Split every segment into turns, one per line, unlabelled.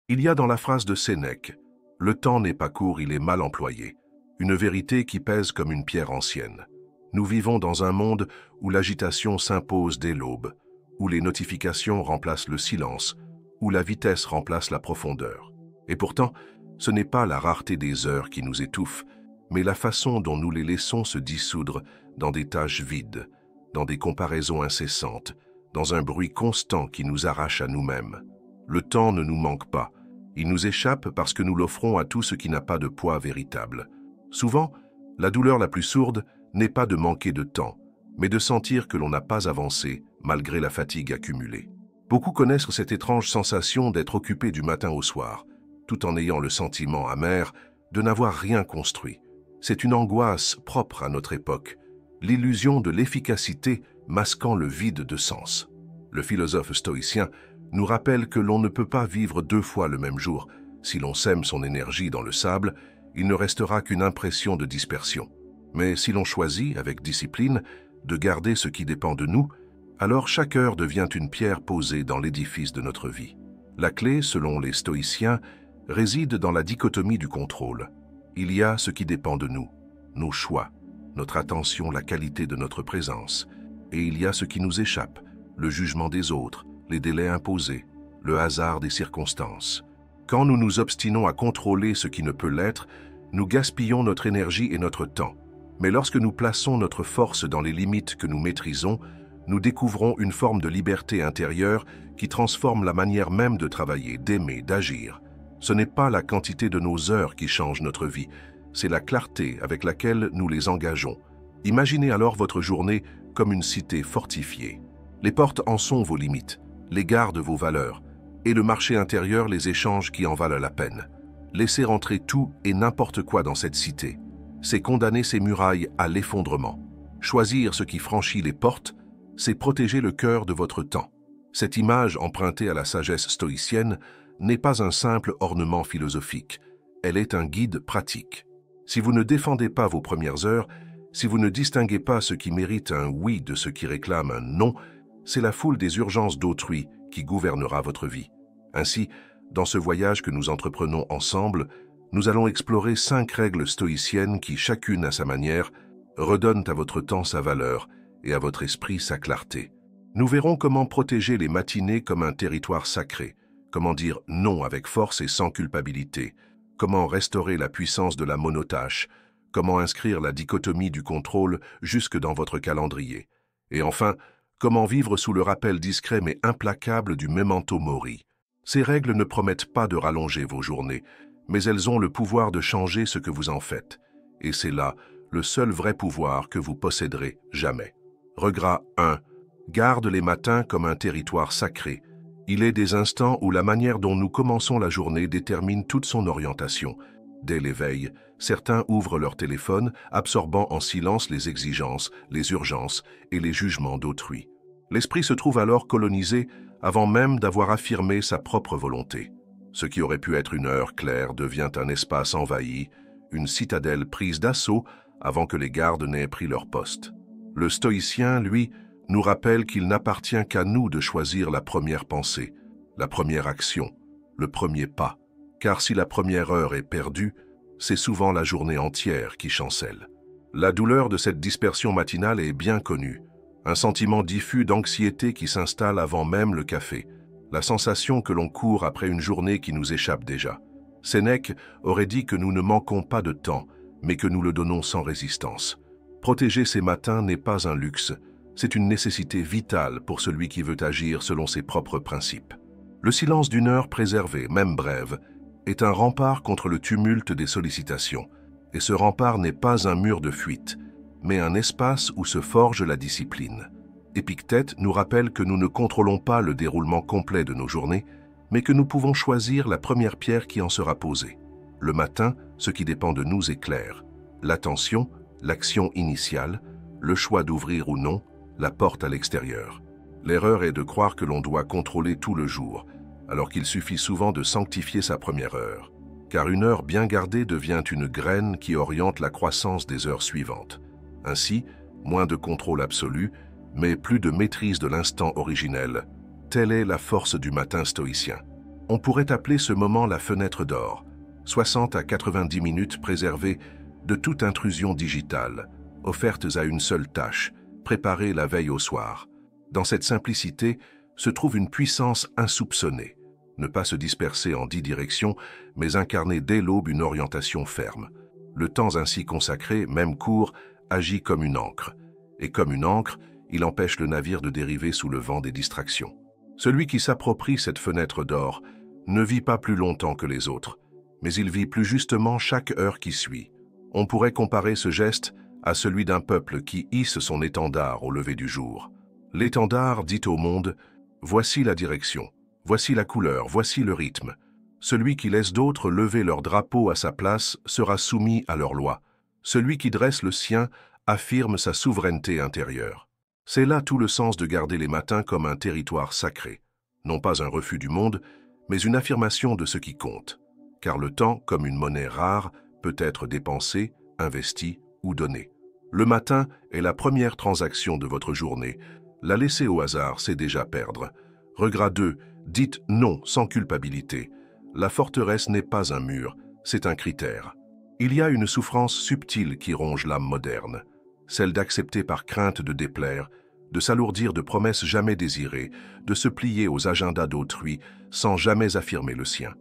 Il y a dans la phrase de Sénèque « Le temps n'est pas court, il est mal employé », une vérité qui pèse comme une pierre ancienne. Nous vivons dans un monde où l'agitation s'impose dès l'aube, où les notifications remplacent le silence, où la vitesse remplace la profondeur. Et pourtant, ce n'est pas la rareté des heures qui nous étouffe, mais la façon dont nous les laissons se dissoudre dans des tâches vides, dans des comparaisons incessantes, dans un bruit constant qui nous arrache à nous-mêmes. Le temps ne nous manque pas, il nous échappe parce que nous l'offrons à tout ce qui n'a pas de poids véritable. Souvent, la douleur la plus sourde n'est pas de manquer de temps, mais de sentir que l'on n'a pas avancé malgré la fatigue accumulée. Beaucoup connaissent cette étrange sensation d'être occupé du matin au soir, tout en ayant le sentiment amer de n'avoir rien construit. C'est une angoisse propre à notre époque, l'illusion de l'efficacité masquant le vide de sens. Le philosophe stoïcien nous rappelle que l'on ne peut pas vivre 2 fois le même jour. Si l'on sème son énergie dans le sable, il ne restera qu'une impression de dispersion. Mais si l'on choisit, avec discipline, de garder ce qui dépend de nous, alors chaque heure devient une pierre posée dans l'édifice de notre vie. La clé, selon les stoïciens, réside dans la dichotomie du contrôle. Il y a ce qui dépend de nous, nos choix, notre attention, la qualité de notre présence. Et il y a ce qui nous échappe, le jugement des autres, les délais imposés, le hasard des circonstances. Quand nous nous obstinons à contrôler ce qui ne peut l'être, nous gaspillons notre énergie et notre temps. Mais lorsque nous plaçons notre force dans les limites que nous maîtrisons, nous découvrons une forme de liberté intérieure qui transforme la manière même de travailler, d'aimer, d'agir. Ce n'est pas la quantité de nos heures qui change notre vie, c'est la clarté avec laquelle nous les engageons. Imaginez alors votre journée comme une cité fortifiée. Les portes en sont vos limites, les gardes vos valeurs, et le marché intérieur les échanges qui en valent la peine. Laisser entrer tout et n'importe quoi dans cette cité, c'est condamner ces murailles à l'effondrement. Choisir ce qui franchit les portes, c'est protéger le cœur de votre temps. Cette image empruntée à la sagesse stoïcienne n'est pas un simple ornement philosophique, elle est un guide pratique. Si vous ne défendez pas vos premières heures, si vous ne distinguez pas ce qui mérite un oui de ce qui réclame un non, c'est la foule des urgences d'autrui qui gouvernera votre vie. Ainsi, dans ce voyage que nous entreprenons ensemble, nous allons explorer 5 règles stoïciennes qui, chacune à sa manière, redonnent à votre temps sa valeur et à votre esprit sa clarté. Nous verrons comment protéger les matinées comme un territoire sacré, comment dire non avec force et sans culpabilité, comment restaurer la puissance de la monotâche, comment inscrire la dichotomie du contrôle jusque dans votre calendrier, et enfin, comment vivre sous le rappel discret mais implacable du memento mori. Ces règles ne promettent pas de rallonger vos journées, mais elles ont le pouvoir de changer ce que vous en faites. Et c'est là le seul vrai pouvoir que vous posséderez jamais. Regras 1. Garde les matins comme un territoire sacré. Il est des instants où la manière dont nous commençons la journée détermine toute son orientation. Dès l'éveil, certains ouvrent leur téléphone, absorbant en silence les exigences, les urgences et les jugements d'autrui. L'esprit se trouve alors colonisé avant même d'avoir affirmé sa propre volonté. Ce qui aurait pu être une heure claire devient un espace envahi, une citadelle prise d'assaut avant que les gardes n'aient pris leur poste. Le stoïcien, lui, nous rappelle qu'il n'appartient qu'à nous de choisir la première pensée, la première action, le premier pas. Car si la première heure est perdue, c'est souvent la journée entière qui chancelle. La douleur de cette dispersion matinale est bien connue, un sentiment diffus d'anxiété qui s'installe avant même le café, la sensation que l'on court après une journée qui nous échappe déjà. Sénèque aurait dit que nous ne manquons pas de temps, mais que nous le donnons sans résistance. Protéger ces matins n'est pas un luxe, c'est une nécessité vitale pour celui qui veut agir selon ses propres principes. Le silence d'une heure préservée, même brève, est un rempart contre le tumulte des sollicitations. Et ce rempart n'est pas un mur de fuite, mais un espace où se forge la discipline. Épictète nous rappelle que nous ne contrôlons pas le déroulement complet de nos journées, mais que nous pouvons choisir la première pierre qui en sera posée. Le matin, ce qui dépend de nous est clair. L'attention, l'action initiale, le choix d'ouvrir ou non, la porte à l'extérieur. L'erreur est de croire que l'on doit contrôler tout le jour, alors qu'il suffit souvent de sanctifier sa première heure. Car une heure bien gardée devient une graine qui oriente la croissance des heures suivantes. Ainsi, moins de contrôle absolu, mais plus de maîtrise de l'instant originel. Telle est la force du matin stoïcien. On pourrait appeler ce moment la fenêtre d'or, 60 à 90 minutes préservées de toute intrusion digitale, offertes à une seule tâche, préparées la veille au soir. Dans cette simplicité se trouve une puissance insoupçonnée. Ne pas se disperser en 10 directions, mais incarner dès l'aube une orientation ferme. Le temps ainsi consacré, même court, agit comme une ancre. Et comme une ancre, il empêche le navire de dériver sous le vent des distractions. Celui qui s'approprie cette fenêtre d'or ne vit pas plus longtemps que les autres, mais il vit plus justement chaque heure qui suit. On pourrait comparer ce geste à celui d'un peuple qui hisse son étendard au lever du jour. L'étendard dit au monde « Voici la direction, voici la couleur, voici le rythme. Celui qui laisse d'autres lever leur drapeau à sa place sera soumis à leurs lois. Celui qui dresse le sien affirme sa souveraineté intérieure. » C'est là tout le sens de garder les matins comme un territoire sacré. Non pas un refus du monde, mais une affirmation de ce qui compte. Car le temps, comme une monnaie rare, peut être dépensé, investi ou donné. Le matin est la première transaction de votre journée. La laisser au hasard, c'est déjà perdre. Regret 2, dites non sans culpabilité. La forteresse n'est pas un mur, c'est un critère. Il y a une souffrance subtile qui ronge l'âme moderne, celle d'accepter par crainte de déplaire, de s'alourdir de promesses jamais désirées, de se plier aux agendas d'autrui sans jamais affirmer le sien.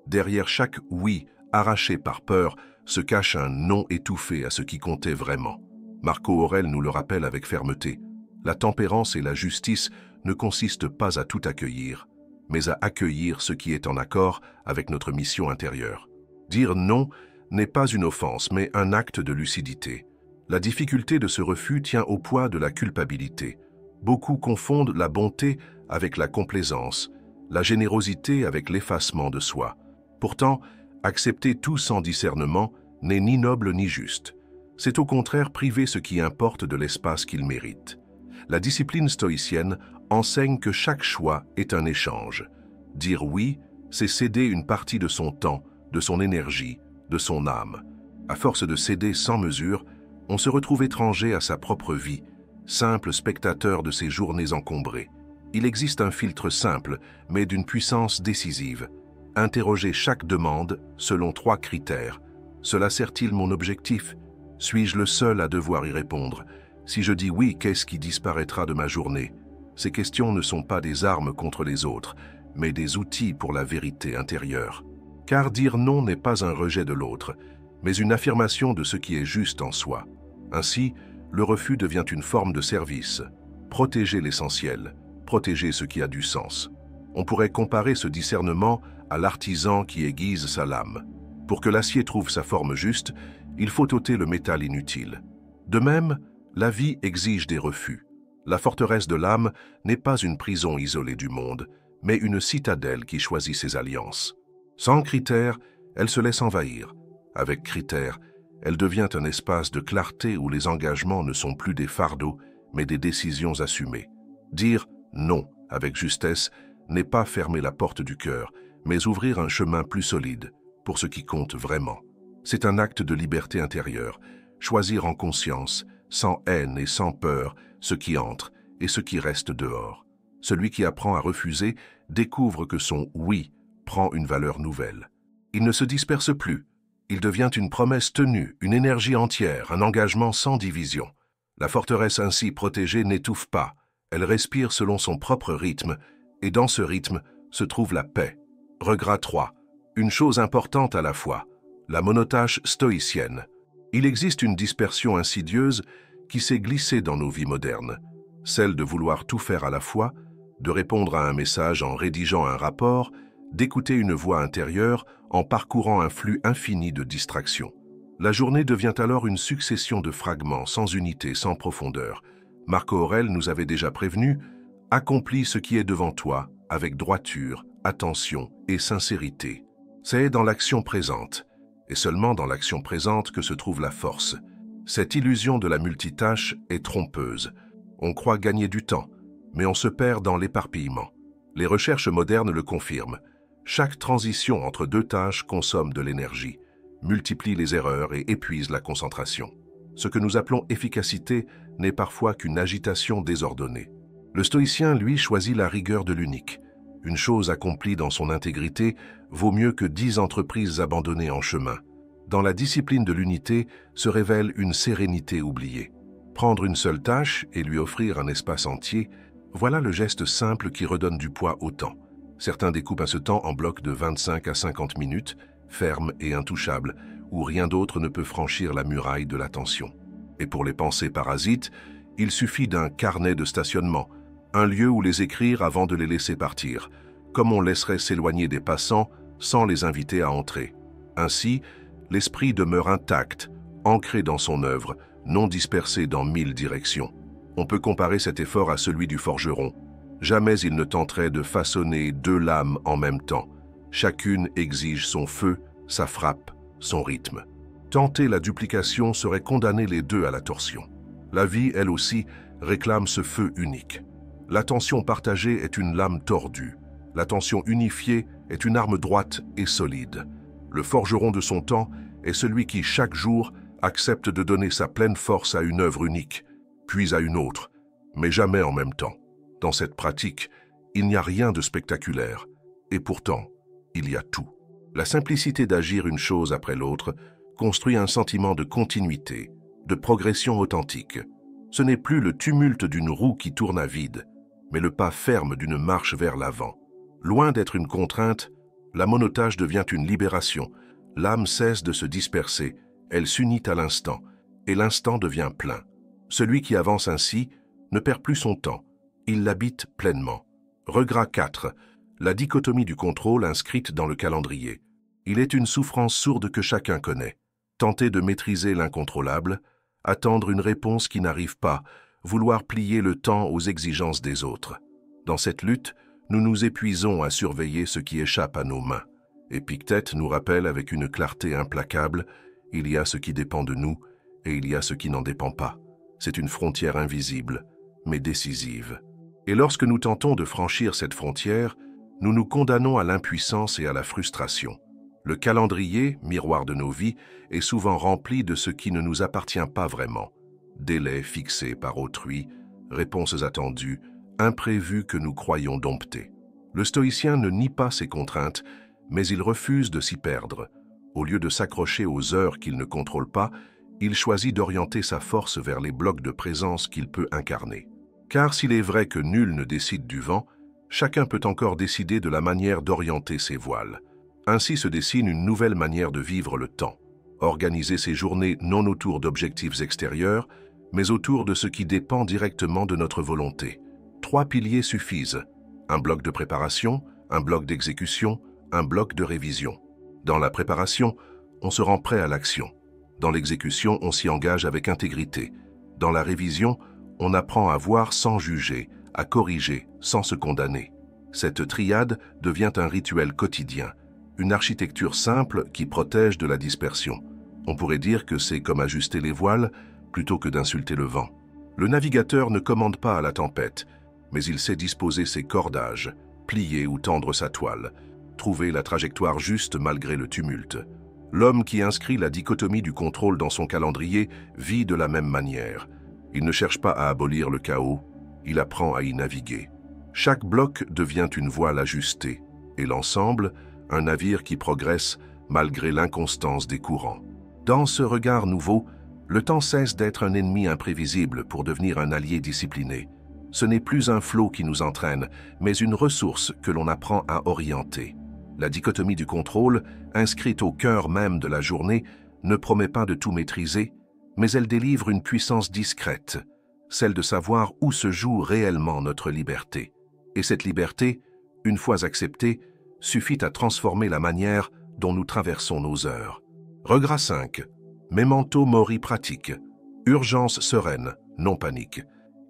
Derrière chaque « oui » arraché par peur se cache un « non » étouffé à ce qui comptait vraiment. Marco Aurèle nous le rappelle avec fermeté. La tempérance et la justice ne consistent pas à tout accueillir, mais à accueillir ce qui est en accord avec notre mission intérieure. Dire non n'est pas une offense, mais un acte de lucidité. La difficulté de ce refus tient au poids de la culpabilité. Beaucoup confondent la bonté avec la complaisance, la générosité avec l'effacement de soi. Pourtant, accepter tout sans discernement n'est ni noble ni juste. C'est au contraire priver ce qui importe de l'espace qu'il mérite. La discipline stoïcienne enseigne que chaque choix est un échange. Dire oui, c'est céder une partie de son temps, de son énergie, de son âme. À force de céder sans mesure, on se retrouve étranger à sa propre vie, simple spectateur de ses journées encombrées. Il existe un filtre simple, mais d'une puissance décisive. Interroger chaque demande selon 3 critères. Cela sert-il mon objectif? Suis-je le seul à devoir y répondre? Si je dis oui, qu'est-ce qui disparaîtra de ma journée? Ces questions ne sont pas des armes contre les autres, mais des outils pour la vérité intérieure. Car dire non n'est pas un rejet de l'autre, mais une affirmation de ce qui est juste en soi. Ainsi, le refus devient une forme de service. Protéger l'essentiel, protéger ce qui a du sens. On pourrait comparer ce discernement à l'artisan qui aiguise sa lame. Pour que l'acier trouve sa forme juste, il faut ôter le métal inutile. De même, la vie exige des refus. La forteresse de l'âme n'est pas une prison isolée du monde, mais une citadelle qui choisit ses alliances. Sans critères, elle se laisse envahir. Avec critères, elle devient un espace de clarté où les engagements ne sont plus des fardeaux, mais des décisions assumées. Dire non avec justesse n'est pas fermer la porte du cœur, mais ouvrir un chemin plus solide pour ce qui compte vraiment. C'est un acte de liberté intérieure, choisir en conscience, sans haine et sans peur, ce qui entre et ce qui reste dehors. Celui qui apprend à refuser découvre que son « oui » prend une valeur nouvelle. Il ne se disperse plus. Il devient une promesse tenue, une énergie entière, un engagement sans division. La forteresse ainsi protégée n'étouffe pas. Elle respire selon son propre rythme, et dans ce rythme se trouve la paix. Regret 3. Une chose importante à la fois, la monotâche stoïcienne. Il existe une dispersion insidieuse qui s'est glissée dans nos vies modernes, celle de vouloir tout faire à la fois, de répondre à un message en rédigeant un rapport, d'écouter une voix intérieure en parcourant un flux infini de distractions. La journée devient alors une succession de fragments sans unité, sans profondeur. Marco Aurèle nous avait déjà prévenu « Accomplis ce qui est devant toi avec droiture, attention et sincérité ». C'est dans l'action présente, et seulement dans l'action présente que se trouve la force. Cette illusion de la multitâche est trompeuse. On croit gagner du temps, mais on se perd dans l'éparpillement. Les recherches modernes le confirment. Chaque transition entre 2 tâches consomme de l'énergie, multiplie les erreurs et épuise la concentration. Ce que nous appelons efficacité n'est parfois qu'une agitation désordonnée. Le stoïcien, lui, choisit la rigueur de l'unique. Une chose accomplie dans son intégrité vaut mieux que 10 entreprises abandonnées en chemin. Dans la discipline de l'unité se révèle une sérénité oubliée. Prendre une seule tâche et lui offrir un espace entier, voilà le geste simple qui redonne du poids au temps. Certains découpent ce temps en blocs de 25 à 50 minutes, fermes et intouchables, où rien d'autre ne peut franchir la muraille de l'attention. Et pour les pensées parasites, il suffit d'un carnet de stationnement, un lieu où les écrire avant de les laisser partir, comme on laisserait s'éloigner des passants sans les inviter à entrer. Ainsi, l'esprit demeure intact, ancré dans son œuvre, non dispersé dans 1000 directions. On peut comparer cet effort à celui du forgeron. Jamais il ne tenterait de façonner 2 lames en même temps. Chacune exige son feu, sa frappe, son rythme. Tenter la duplication serait condamner les deux à la torsion. La vie, elle aussi, réclame ce feu unique. L'attention partagée est une lame tordue. L'attention unifiée est une arme droite et solide. Le forgeron de son temps est celui qui, chaque jour, accepte de donner sa pleine force à une œuvre unique, puis à une autre, mais jamais en même temps. Dans cette pratique, il n'y a rien de spectaculaire, et pourtant, il y a tout. La simplicité d'agir une chose après l'autre construit un sentiment de continuité, de progression authentique. Ce n'est plus le tumulte d'une roue qui tourne à vide, mais le pas ferme d'une marche vers l'avant. Loin d'être une contrainte, la monotage devient une libération. L'âme cesse de se disperser, elle s'unit à l'instant, et l'instant devient plein. Celui qui avance ainsi ne perd plus son temps, il l'habite pleinement. Regret 4. La dichotomie du contrôle inscrite dans le calendrier. Il est une souffrance sourde que chacun connaît. Tenter de maîtriser l'incontrôlable, attendre une réponse qui n'arrive pas, vouloir plier le temps aux exigences des autres. Dans cette lutte, nous nous épuisons à surveiller ce qui échappe à nos mains. Épictète nous rappelle avec une clarté implacable, il y a ce qui dépend de nous et il y a ce qui n'en dépend pas. C'est une frontière invisible, mais décisive. Et lorsque nous tentons de franchir cette frontière, nous nous condamnons à l'impuissance et à la frustration. Le calendrier, miroir de nos vies, est souvent rempli de ce qui ne nous appartient pas vraiment. Délais fixés par autrui, réponses attendues, imprévus que nous croyons dompter. Le stoïcien ne nie pas ces contraintes, mais il refuse de s'y perdre. Au lieu de s'accrocher aux heures qu'il ne contrôle pas, il choisit d'orienter sa force vers les blocs de présence qu'il peut incarner. Car s'il est vrai que nul ne décide du vent, chacun peut encore décider de la manière d'orienter ses voiles. Ainsi se dessine une nouvelle manière de vivre le temps. Organiser ses journées non autour d'objectifs extérieurs, mais autour de ce qui dépend directement de notre volonté. 3 piliers suffisent. Un bloc de préparation, un bloc d'exécution, un bloc de révision. Dans la préparation, on se rend prêt à l'action. Dans l'exécution, on s'y engage avec intégrité. Dans la révision, on apprend à voir sans juger, à corriger sans se condamner. Cette triade devient un rituel quotidien, une architecture simple qui protège de la dispersion. On pourrait dire que c'est comme ajuster les voiles plutôt que d'insulter le vent. Le navigateur ne commande pas à la tempête, mais il sait disposer ses cordages, plier ou tendre sa toile, trouver la trajectoire juste malgré le tumulte. L'homme qui inscrit la dichotomie du contrôle dans son calendrier vit de la même manière. Il ne cherche pas à abolir le chaos, il apprend à y naviguer. Chaque bloc devient une voile ajustée, et l'ensemble, un navire qui progresse malgré l'inconstance des courants. Dans ce regard nouveau, le temps cesse d'être un ennemi imprévisible pour devenir un allié discipliné. Ce n'est plus un flot qui nous entraîne, mais une ressource que l'on apprend à orienter. La dichotomie du contrôle, inscrite au cœur même de la journée, ne promet pas de tout maîtriser, mais elle délivre une puissance discrète, celle de savoir où se joue réellement notre liberté. Et cette liberté, une fois acceptée, suffit à transformer la manière dont nous traversons nos heures. Regret 5. Memento mori pratique. Urgence sereine, non panique.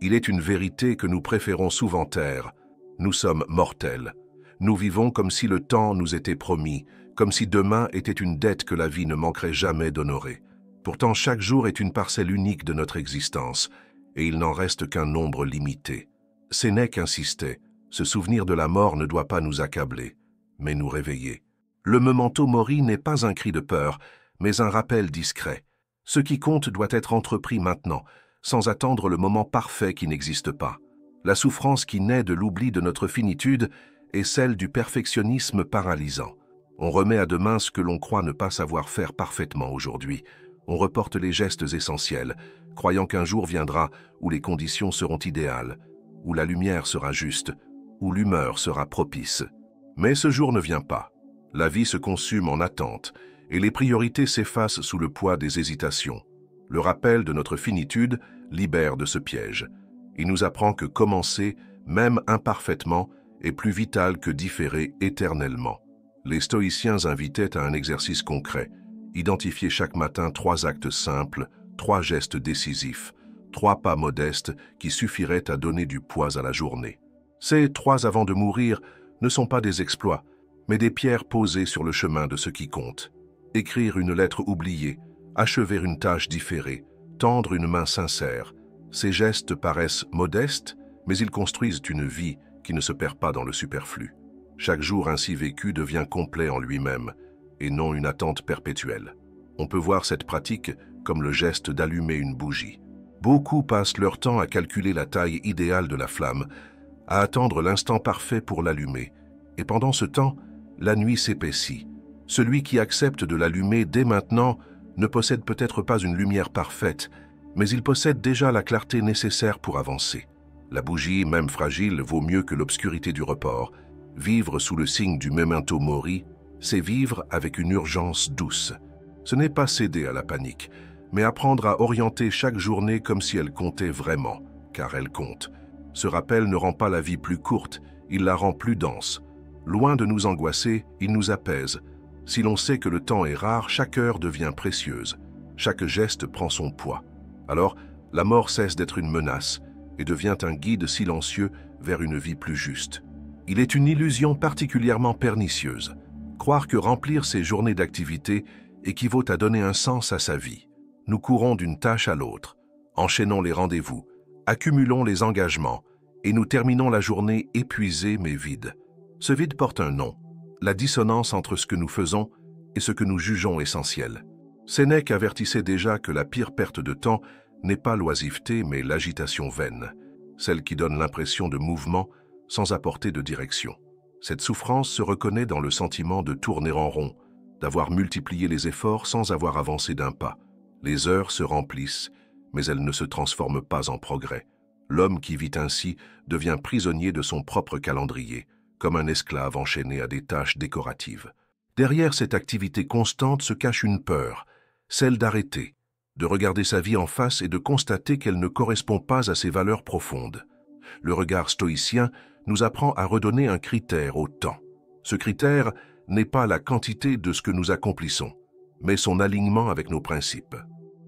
Il est une vérité que nous préférons souvent taire. Nous sommes mortels. Nous vivons comme si le temps nous était promis, comme si demain était une dette que la vie ne manquerait jamais d'honorer. Pourtant, chaque jour est une parcelle unique de notre existence, et il n'en reste qu'un nombre limité. Sénèque insistait, ce souvenir de la mort ne doit pas nous accabler, mais nous réveiller. Le memento mori n'est pas un cri de peur, mais un rappel discret. Ce qui compte doit être entrepris maintenant, sans attendre le moment parfait qui n'existe pas. La souffrance qui naît de l'oubli de notre finitude est celle du perfectionnisme paralysant. On remet à demain ce que l'on croit ne pas savoir faire parfaitement aujourd'hui. On reporte les gestes essentiels, croyant qu'un jour viendra où les conditions seront idéales, où la lumière sera juste, où l'humeur sera propice. Mais ce jour ne vient pas. La vie se consume en attente et les priorités s'effacent sous le poids des hésitations. Le rappel de notre finitude libère de ce piège. Il nous apprend que commencer, même imparfaitement, est plus vital que différer éternellement. Les stoïciens invitaient à un exercice concret, identifier chaque matin 3 actes simples, 3 gestes décisifs, 3 pas modestes qui suffiraient à donner du poids à la journée. Ces 3 avant de mourir ne sont pas des exploits, mais des pierres posées sur le chemin de ce qui compte. Écrire une lettre oubliée, achever une tâche différée, tendre une main sincère. Ces gestes paraissent modestes, mais ils construisent une vie qui ne se perd pas dans le superflu. Chaque jour ainsi vécu devient complet en lui-même, et non une attente perpétuelle. On peut voir cette pratique comme le geste d'allumer une bougie. Beaucoup passent leur temps à calculer la taille idéale de la flamme, à attendre l'instant parfait pour l'allumer. Et pendant ce temps, la nuit s'épaissit. Celui qui accepte de l'allumer dès maintenant ne possède peut-être pas une lumière parfaite, mais il possède déjà la clarté nécessaire pour avancer. La bougie, même fragile, vaut mieux que l'obscurité du report. Vivre sous le signe du memento mori, c'est vivre avec une urgence douce. Ce n'est pas céder à la panique, mais apprendre à orienter chaque journée comme si elle comptait vraiment, car elle compte. Ce rappel ne rend pas la vie plus courte, il la rend plus dense. Loin de nous angoisser, il nous apaise. Si l'on sait que le temps est rare, chaque heure devient précieuse. Chaque geste prend son poids. Alors, la mort cesse d'être une menace et devient un guide silencieux vers une vie plus juste. Il est une illusion particulièrement pernicieuse. Croire que remplir ses journées d'activité équivaut à donner un sens à sa vie. Nous courons d'une tâche à l'autre, enchaînons les rendez-vous, accumulons les engagements et nous terminons la journée épuisés mais vides. Ce vide porte un nom, la dissonance entre ce que nous faisons et ce que nous jugeons essentiel. Sénèque avertissait déjà que la pire perte de temps n'est pas l'oisiveté mais l'agitation vaine, celle qui donne l'impression de mouvement sans apporter de direction. Cette souffrance se reconnaît dans le sentiment de tourner en rond, d'avoir multiplié les efforts sans avoir avancé d'un pas. Les heures se remplissent, mais elles ne se transforment pas en progrès. L'homme qui vit ainsi devient prisonnier de son propre calendrier, comme un esclave enchaîné à des tâches décoratives. Derrière cette activité constante se cache une peur, celle d'arrêter, de regarder sa vie en face et de constater qu'elle ne correspond pas à ses valeurs profondes. Le regard stoïcien nous apprend à redonner un critère au temps. Ce critère n'est pas la quantité de ce que nous accomplissons, mais son alignement avec nos principes.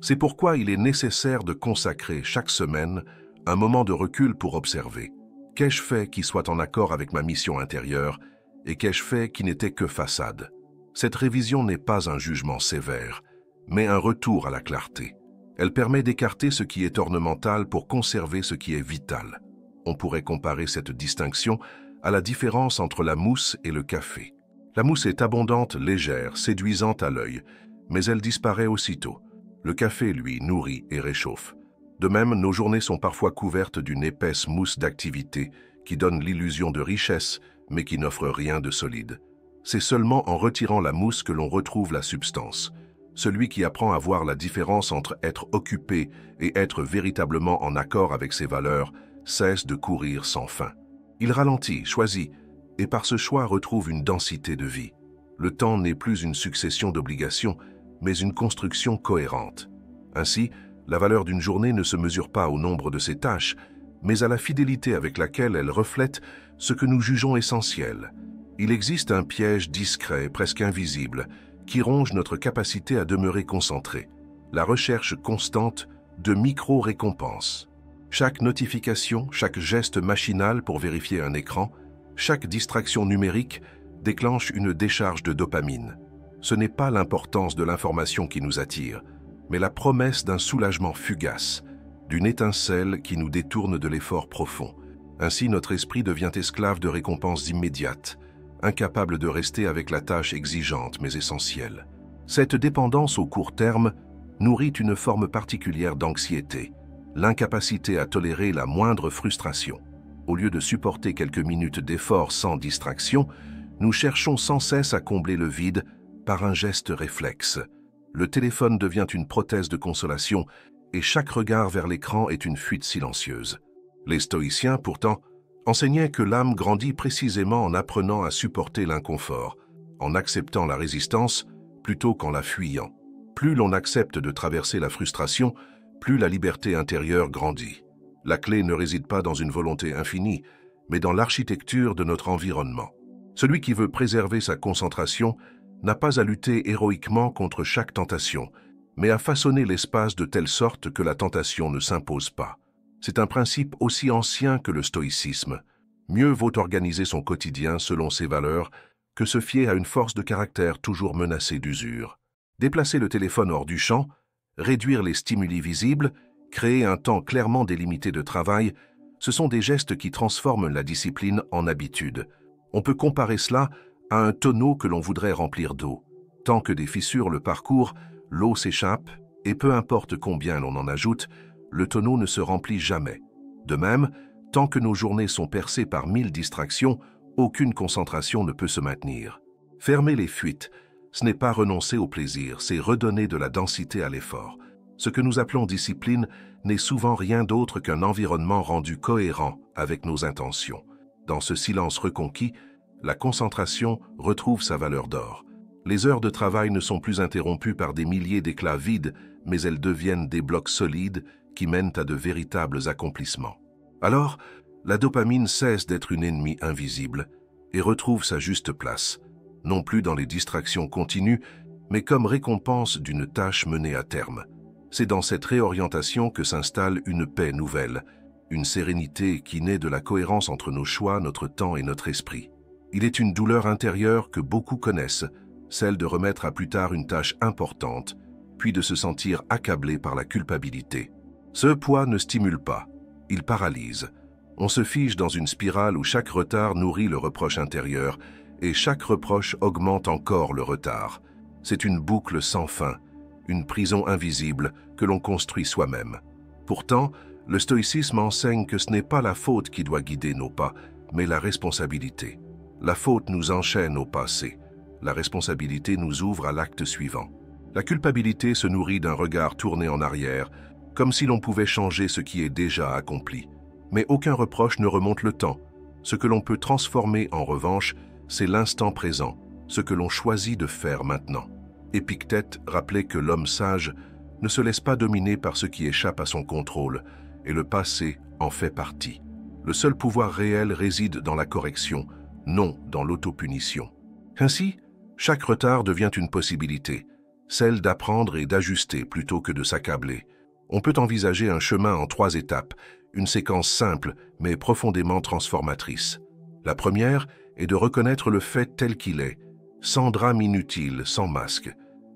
C'est pourquoi il est nécessaire de consacrer chaque semaine un moment de recul pour observer. Qu'ai-je fait qui soit en accord avec ma mission intérieure et qu'ai-je fait qui n'était que façade? Cette révision n'est pas un jugement sévère, mais un retour à la clarté. Elle permet d'écarter ce qui est ornemental pour conserver ce qui est vital. On pourrait comparer cette distinction à la différence entre la mousse et le café. La mousse est abondante, légère, séduisante à l'œil, mais elle disparaît aussitôt. Le café, lui, nourrit et réchauffe. De même, nos journées sont parfois couvertes d'une épaisse mousse d'activité qui donne l'illusion de richesse, mais qui n'offre rien de solide. C'est seulement en retirant la mousse que l'on retrouve la substance. Celui qui apprend à voir la différence entre être occupé et être véritablement en accord avec ses valeurs cesse de courir sans fin. Il ralentit, choisit, et par ce choix retrouve une densité de vie. Le temps n'est plus une succession d'obligations, mais une construction cohérente. Ainsi, la valeur d'une journée ne se mesure pas au nombre de ses tâches, mais à la fidélité avec laquelle elle reflète ce que nous jugeons essentiel. Il existe un piège discret, presque invisible, qui ronge notre capacité à demeurer concentré, la recherche constante de micro-récompenses. Chaque notification, chaque geste machinal pour vérifier un écran, chaque distraction numérique déclenche une décharge de dopamine. Ce n'est pas l'importance de l'information qui nous attire, mais la promesse d'un soulagement fugace, d'une étincelle qui nous détourne de l'effort profond. Ainsi, notre esprit devient esclave de récompenses immédiates, incapable de rester avec la tâche exigeante mais essentielle. Cette dépendance au court terme nourrit une forme particulière d'anxiété, l'incapacité à tolérer la moindre frustration. Au lieu de supporter quelques minutes d'effort sans distraction, nous cherchons sans cesse à combler le vide par un geste réflexe. Le téléphone devient une prothèse de consolation et chaque regard vers l'écran est une fuite silencieuse. Les stoïciens, pourtant, enseignaient que l'âme grandit précisément en apprenant à supporter l'inconfort, en acceptant la résistance plutôt qu'en la fuyant. Plus l'on accepte de traverser la frustration, plus la liberté intérieure grandit. La clé ne réside pas dans une volonté infinie, mais dans l'architecture de notre environnement. Celui qui veut préserver sa concentration n'a pas à lutter héroïquement contre chaque tentation, mais à façonner l'espace de telle sorte que la tentation ne s'impose pas. C'est un principe aussi ancien que le stoïcisme. Mieux vaut organiser son quotidien selon ses valeurs que se fier à une force de caractère toujours menacée d'usure. Déplacer le téléphone hors du champ, réduire les stimuli visibles, créer un temps clairement délimité de travail, ce sont des gestes qui transforment la discipline en habitude. On peut comparer cela à un tonneau que l'on voudrait remplir d'eau. Tant que des fissures le parcourent, l'eau s'échappe et peu importe combien l'on en ajoute, le tonneau ne se remplit jamais. De même, tant que nos journées sont percées par 1000 distractions, aucune concentration ne peut se maintenir. Fermer les fuites, ce n'est pas renoncer au plaisir, c'est redonner de la densité à l'effort. Ce que nous appelons discipline n'est souvent rien d'autre qu'un environnement rendu cohérent avec nos intentions. Dans ce silence reconquis, la concentration retrouve sa valeur d'or. Les heures de travail ne sont plus interrompues par des milliers d'éclats vides, mais elles deviennent des blocs solides qui mènent à de véritables accomplissements. Alors, la dopamine cesse d'être une ennemie invisible et retrouve sa juste place, non plus dans les distractions continues, mais comme récompense d'une tâche menée à terme. C'est dans cette réorientation que s'installe une paix nouvelle, une sérénité qui naît de la cohérence entre nos choix, notre temps et notre esprit. Il est une douleur intérieure que beaucoup connaissent, celle de remettre à plus tard une tâche importante, puis de se sentir accablé par la culpabilité. Ce poids ne stimule pas, il paralyse. On se fige dans une spirale où chaque retard nourrit le reproche intérieur et chaque reproche augmente encore le retard. C'est une boucle sans fin, une prison invisible que l'on construit soi-même. Pourtant, le stoïcisme enseigne que ce n'est pas la faute qui doit guider nos pas, mais la responsabilité. La faute nous enchaîne au passé. La responsabilité nous ouvre à l'acte suivant. La culpabilité se nourrit d'un regard tourné en arrière, comme si l'on pouvait changer ce qui est déjà accompli. Mais aucun reproche ne remonte le temps. Ce que l'on peut transformer, en revanche, c'est l'instant présent, ce que l'on choisit de faire maintenant. Épictète rappelait que l'homme sage ne se laisse pas dominer par ce qui échappe à son contrôle, et le passé en fait partie. Le seul pouvoir réel réside dans la correction, non dans l'autopunition. Ainsi, chaque retard devient une possibilité, celle d'apprendre et d'ajuster plutôt que de s'accabler. On peut envisager un chemin en 3 étapes, une séquence simple mais profondément transformatrice. La première est de reconnaître le fait tel qu'il est, sans drame inutile, sans masque.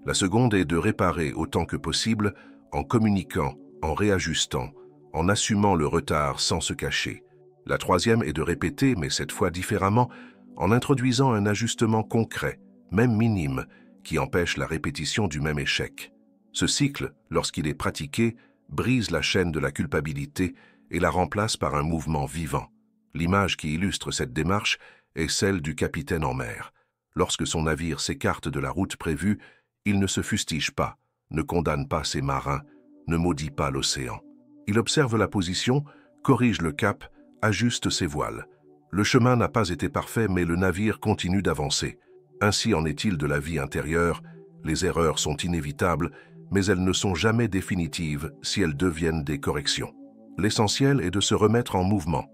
La seconde est de réparer autant que possible en communiquant, en réajustant, en assumant le retard sans se cacher. La troisième est de répéter, mais cette fois différemment, en introduisant un ajustement concret, même minime, qui empêche la répétition du même échec. Ce cycle, lorsqu'il est pratiqué, brise la chaîne de la culpabilité et la remplace par un mouvement vivant. L'image qui illustre cette démarche est celle du capitaine en mer. Lorsque son navire s'écarte de la route prévue, il ne se fustige pas, ne condamne pas ses marins, ne maudit pas l'océan. Il observe la position, corrige le cap, ajuste ses voiles. Le chemin n'a pas été parfait, mais le navire continue d'avancer. Ainsi en est-il de la vie intérieure. Les erreurs sont inévitables, mais elles ne sont jamais définitives si elles deviennent des corrections. L'essentiel est de se remettre en mouvement.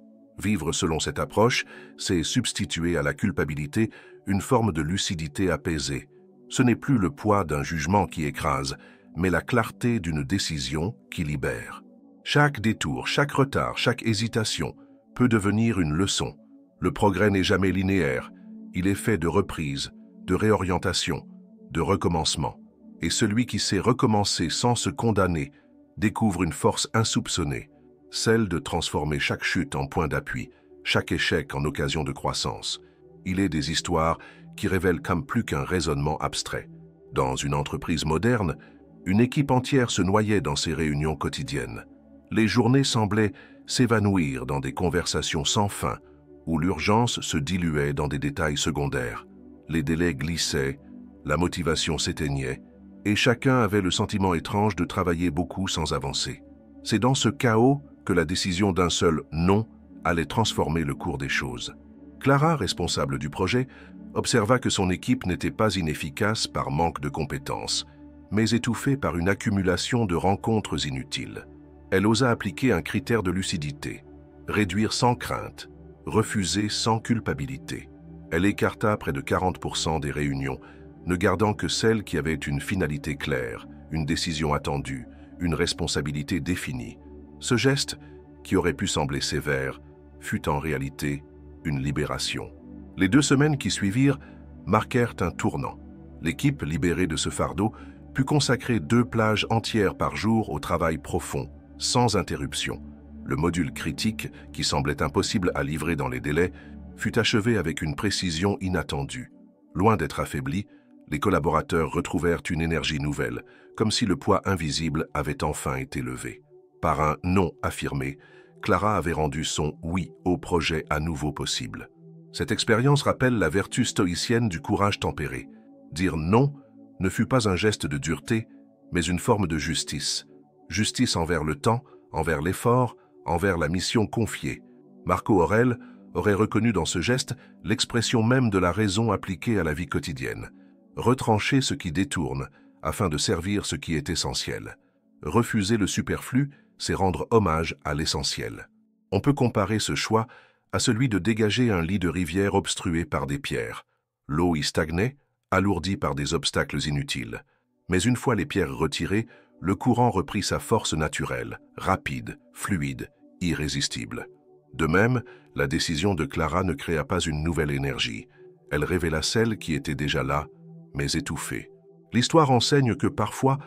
Vivre selon cette approche, c'est substituer à la culpabilité une forme de lucidité apaisée. Ce n'est plus le poids d'un jugement qui écrase, mais la clarté d'une décision qui libère. Chaque détour, chaque retard, chaque hésitation peut devenir une leçon. Le progrès n'est jamais linéaire, il est fait de reprises, de réorientation, de recommencement. Et celui qui sait recommencer sans se condamner découvre une force insoupçonnée, celle de transformer chaque chute en point d'appui, chaque échec en occasion de croissance. Il est des histoires qui révèlent comme plus qu'un raisonnement abstrait. Dans une entreprise moderne, une équipe entière se noyait dans ses réunions quotidiennes. Les journées semblaient s'évanouir dans des conversations sans fin, où l'urgence se diluait dans des détails secondaires. Les délais glissaient, la motivation s'éteignait, et chacun avait le sentiment étrange de travailler beaucoup sans avancer. C'est dans ce chaos que la décision d'un seul « non » allait transformer le cours des choses. Clara, responsable du projet, observa que son équipe n'était pas inefficace par manque de compétences, mais étouffée par une accumulation de rencontres inutiles. Elle osa appliquer un critère de lucidité, réduire sans crainte, refuser sans culpabilité. Elle écarta près de 40% des réunions, ne gardant que celles qui avaient une finalité claire, une décision attendue, une responsabilité définie. Ce geste, qui aurait pu sembler sévère, fut en réalité une libération. Les 2 semaines qui suivirent marquèrent un tournant. L'équipe, libérée de ce fardeau, put consacrer 2 plages entières par jour au travail profond, sans interruption. Le module critique, qui semblait impossible à livrer dans les délais, fut achevé avec une précision inattendue. Loin d'être affaiblis, les collaborateurs retrouvèrent une énergie nouvelle, comme si le poids invisible avait enfin été levé. Par un non affirmé, Clara avait rendu son oui au projet à nouveau possible. Cette expérience rappelle la vertu stoïcienne du courage tempéré. Dire non ne fut pas un geste de dureté, mais une forme de justice. Justice envers le temps, envers l'effort, envers la mission confiée. Marco Aurèle aurait reconnu dans ce geste l'expression même de la raison appliquée à la vie quotidienne. Retrancher ce qui détourne, afin de servir ce qui est essentiel. Refuser le superflu, c'est rendre hommage à l'essentiel. On peut comparer ce choix à celui de dégager un lit de rivière obstrué par des pierres. L'eau y stagnait, alourdie par des obstacles inutiles. Mais une fois les pierres retirées, le courant reprit sa force naturelle, rapide, fluide, irrésistible. De même, la décision de Clara ne créa pas une nouvelle énergie. Elle révéla celle qui était déjà là, mais étouffée. L'histoire enseigne que parfois,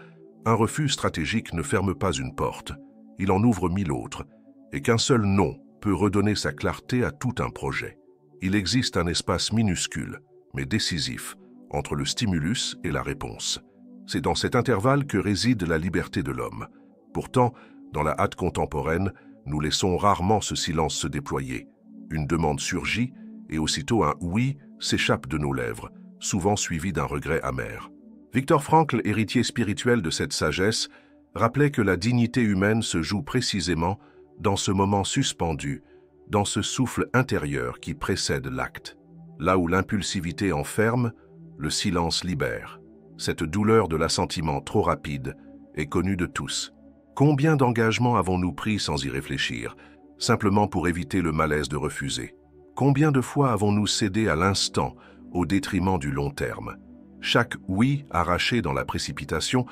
un refus stratégique ne ferme pas une porte. Il en ouvre 1000 autres, et qu'un seul non peut redonner sa clarté à tout un projet. Il existe un espace minuscule, mais décisif, entre le stimulus et la réponse. C'est dans cet intervalle que réside la liberté de l'homme. Pourtant, dans la hâte contemporaine, nous laissons rarement ce silence se déployer. Une demande surgit, et aussitôt un « oui » s'échappe de nos lèvres, souvent suivi d'un regret amer. Viktor Frankl, héritier spirituel de cette sagesse, rappelait que la dignité humaine se joue précisément dans ce moment suspendu, dans ce souffle intérieur qui précède l'acte. Là où l'impulsivité enferme, le silence libère. Cette douleur de l'assentiment trop rapide est connue de tous. Combien d'engagements avons-nous pris sans y réfléchir, simplement pour éviter le malaise de refuser? Combien de fois avons-nous cédé à l'instant au détriment du long terme? Chaque « oui » arraché dans la précipitation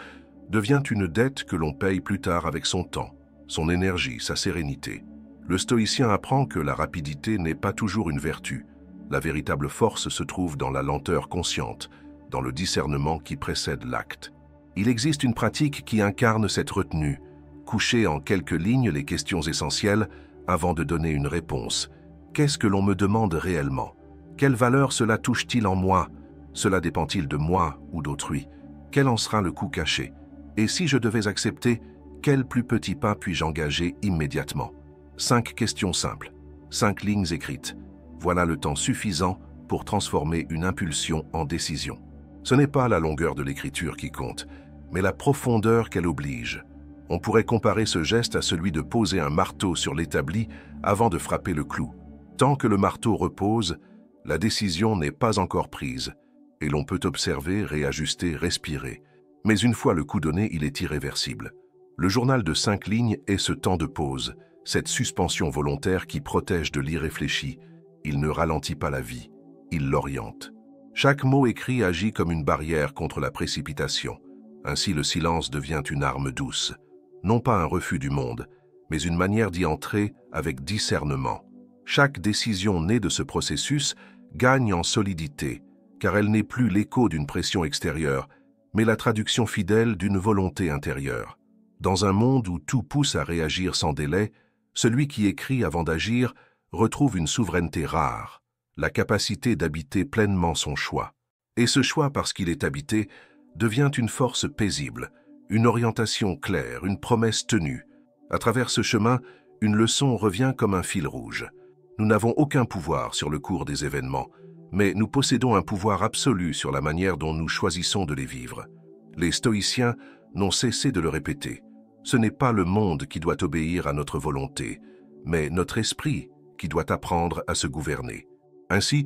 devient une dette que l'on paye plus tard avec son temps, son énergie, sa sérénité. Le stoïcien apprend que la rapidité n'est pas toujours une vertu. La véritable force se trouve dans la lenteur consciente, dans le discernement qui précède l'acte. Il existe une pratique qui incarne cette retenue, coucher en quelques lignes les questions essentielles avant de donner une réponse. Qu'est-ce que l'on me demande réellement? Quelle valeur cela touche-t-il en moi? Cela dépend-il de moi ou d'autrui? Quel en sera le coût caché? Et si je devais accepter, quel plus petit pas puis-je engager immédiatement? 5 questions simples, 5 lignes écrites. Voilà le temps suffisant pour transformer une impulsion en décision. Ce n'est pas la longueur de l'écriture qui compte, mais la profondeur qu'elle oblige. On pourrait comparer ce geste à celui de poser un marteau sur l'établi avant de frapper le clou. Tant que le marteau repose, la décision n'est pas encore prise, et l'on peut observer, réajuster, respirer. Mais une fois le coup donné, il est irréversible. Le journal de 5 lignes est ce temps de pause, cette suspension volontaire qui protège de l'irréfléchi. Il ne ralentit pas la vie, il l'oriente. Chaque mot écrit agit comme une barrière contre la précipitation. Ainsi le silence devient une arme douce. Non pas un refus du monde, mais une manière d'y entrer avec discernement. Chaque décision née de ce processus gagne en solidité, car elle n'est plus l'écho d'une pression extérieure, mais la traduction fidèle d'une volonté intérieure. Dans un monde où tout pousse à réagir sans délai, celui qui écrit avant d'agir retrouve une souveraineté rare, la capacité d'habiter pleinement son choix. Et ce choix, parce qu'il est habité, devient une force paisible, une orientation claire, une promesse tenue. À travers ce chemin, une leçon revient comme un fil rouge. Nous n'avons aucun pouvoir sur le cours des événements, mais nous possédons un pouvoir absolu sur la manière dont nous choisissons de les vivre. Les stoïciens n'ont cessé de le répéter. Ce n'est pas le monde qui doit obéir à notre volonté, mais notre esprit qui doit apprendre à se gouverner. Ainsi,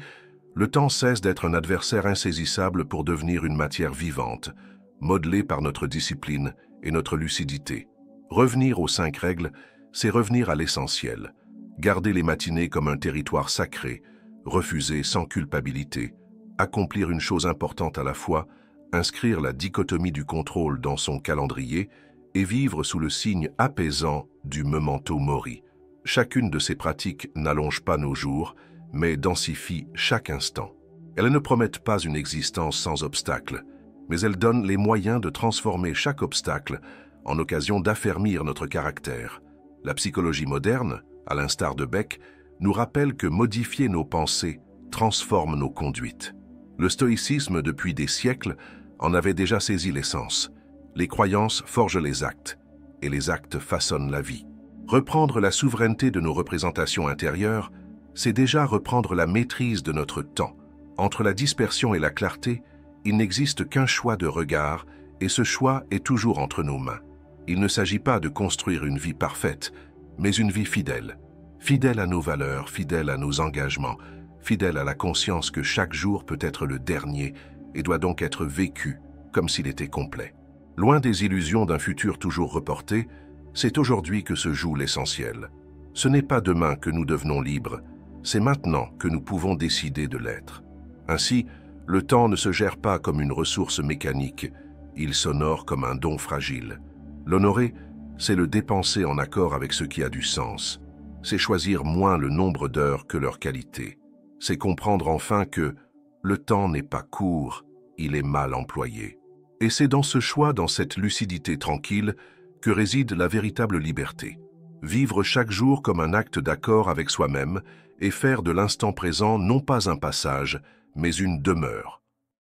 le temps cesse d'être un adversaire insaisissable pour devenir une matière vivante, modelée par notre discipline et notre lucidité. Revenir aux 5 règles, c'est revenir à l'essentiel. Garder les matinées comme un territoire sacré, refuser sans culpabilité, accomplir une chose importante à la fois, inscrire la dichotomie du contrôle dans son calendrier et vivre sous le signe apaisant du memento mori. Chacune de ces pratiques n'allonge pas nos jours, mais densifie chaque instant. Elles ne promettent pas une existence sans obstacles, mais elles donnent les moyens de transformer chaque obstacle en occasion d'affermir notre caractère. La psychologie moderne, à l'instar de Beck, nous rappelle que modifier nos pensées transforme nos conduites. Le stoïcisme, depuis des siècles, en avait déjà saisi l'essence. Les croyances forgent les actes, et les actes façonnent la vie. Reprendre la souveraineté de nos représentations intérieures, c'est déjà reprendre la maîtrise de notre temps. Entre la dispersion et la clarté, il n'existe qu'un choix de regard, et ce choix est toujours entre nos mains. Il ne s'agit pas de construire une vie parfaite, mais une vie fidèle. Fidèle à nos valeurs, fidèle à nos engagements, fidèle à la conscience que chaque jour peut être le dernier et doit donc être vécu comme s'il était complet. Loin des illusions d'un futur toujours reporté, c'est aujourd'hui que se joue l'essentiel. Ce n'est pas demain que nous devenons libres, c'est maintenant que nous pouvons décider de l'être. Ainsi, le temps ne se gère pas comme une ressource mécanique, il s'honore comme un don fragile. L'honorer, c'est le dépenser en accord avec ce qui a du sens. C'est choisir moins le nombre d'heures que leur qualité. C'est comprendre enfin que le temps n'est pas court, il est mal employé. Et c'est dans ce choix, dans cette lucidité tranquille, que réside la véritable liberté. Vivre chaque jour comme un acte d'accord avec soi-même et faire de l'instant présent non pas un passage, mais une demeure.